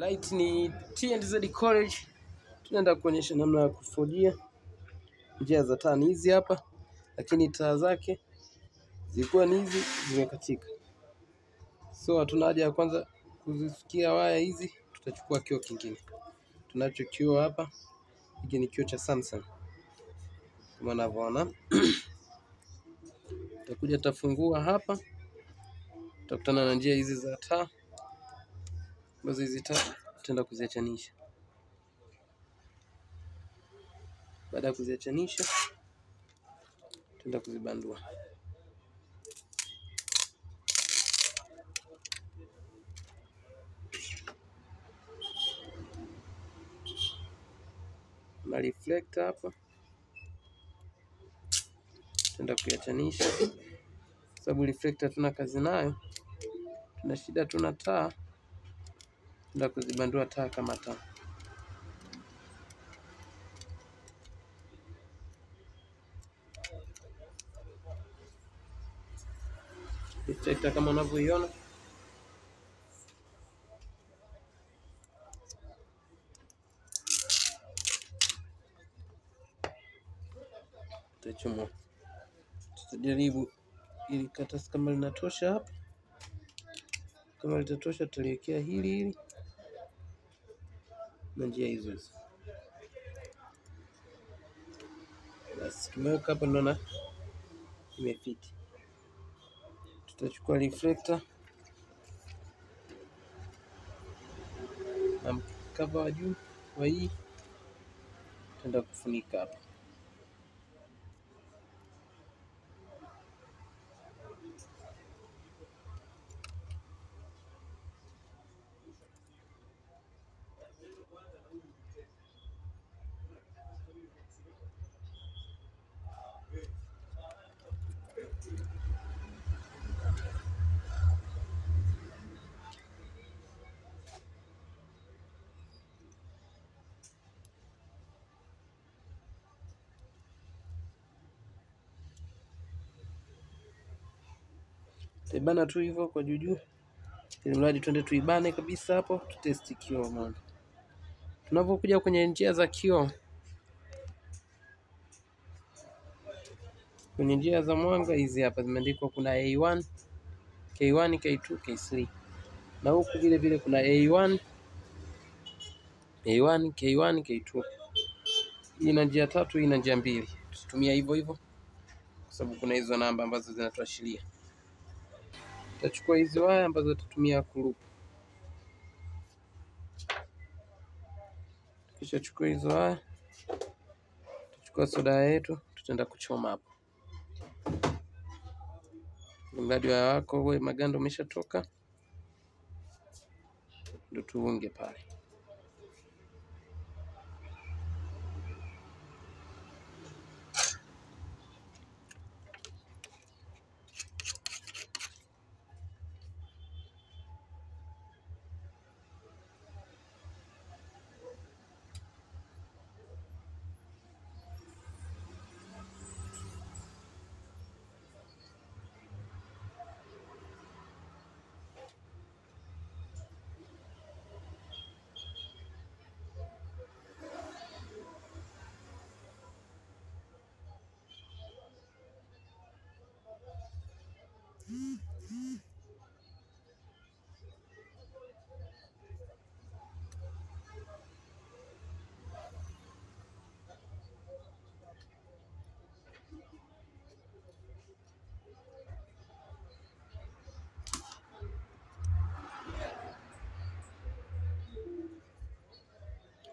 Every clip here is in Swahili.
Light ni Tengenezea College. Tunaenda kuonyesha namna ya kufodia. Njia za taa ni hizi hapa, lakini taa zake zilikuwa ni hizi zimekatika. So hatuna haja ya kwanza kuzisikia waya hizi, tutachukua kioo kingine. Tunacho kioo hapa. Hiki ni kioo cha Samsung. Kama unavyoona. Tutakuja tafungua hapa. Tutakutana na njia hizi za taa. Ambazo hizi taa tutaenda kuziachanisha. Baada ya kuziachanisha, tutaenda kuzibandua. Na reflector hapa tutaenda kuiachanisha, sababu reflector tuna kazi nayo, tuna shida, tuna taa, tutaenda kuzibandua taa kama taa. Reflector kama unavyoiona, tutachomoa. Tutajaribu ili karatasi kama linatosha hapa. Kama litatosha tutaliwekea hili na njia hizo. Basi tumeweka hapa, naona imefiti. Tutachukua reflector na cover wa juu wa hii, tutaenda kufunika hapa. Tuibana tu hivyo kwa juu, ili mradi twende tuibane kabisa hapo, tutesti kioo mwana. Tunapokuja kwenye njia za kioo, kwenye njia za mwanga hizi hapa zimeandikwa kuna A1, K1, K2, K3. Na huku vile vile kuna A1, K1, K2. Hii ina njia tatu, hii ina njia mbili. Tutumia hivyo hivyo kwa sababu kuna hizo namba ambazo zinatuashiria. Tutachukua hizi waya ambazo tutatumia kuloop. Kisha chukua hizo waya, tutachukua soda yetu, tutaenda kuchoma hapo. Mradi waya wako uwe maganda umeshatoka, ndio tuunge pale.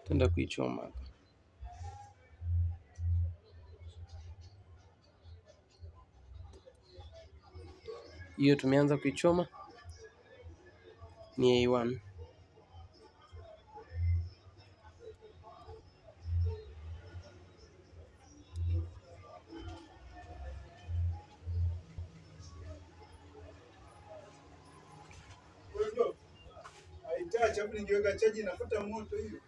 Tutaenda kuichoma hapa. Hiyo tumeanza kuichoma ni A1. Haitacha hapo, ningeweka chaji nafuta moto hiyo.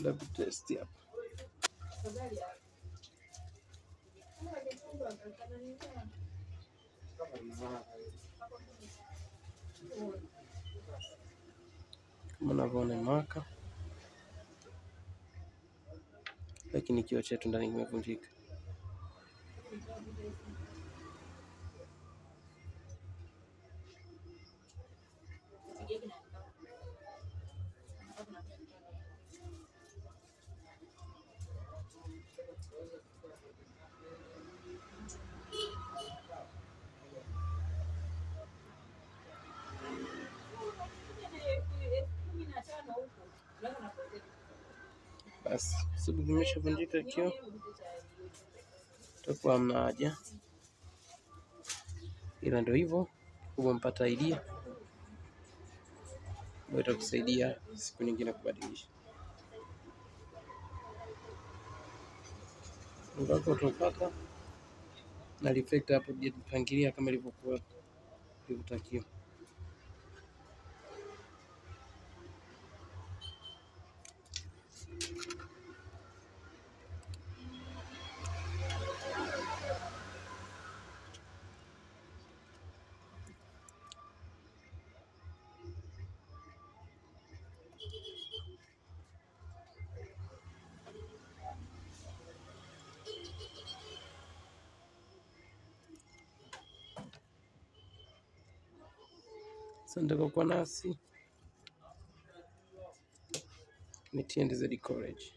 double test hapa. Kama unavyoona maka, lakini kioo chetu ndani kimevunjika. Basi sababu kimeshavunjika kioo, tutakuwa hamna haja, ila ndio hivyo. Kubwa mpata idea ambayo itakusaidia siku nyingine kubadilisha. Ngapo utapata na reflector hapo, jipangilia kama ilivyokuwa ilivyotakiwa. Asante kwa kuwa nasi. Ni Tengenezea College.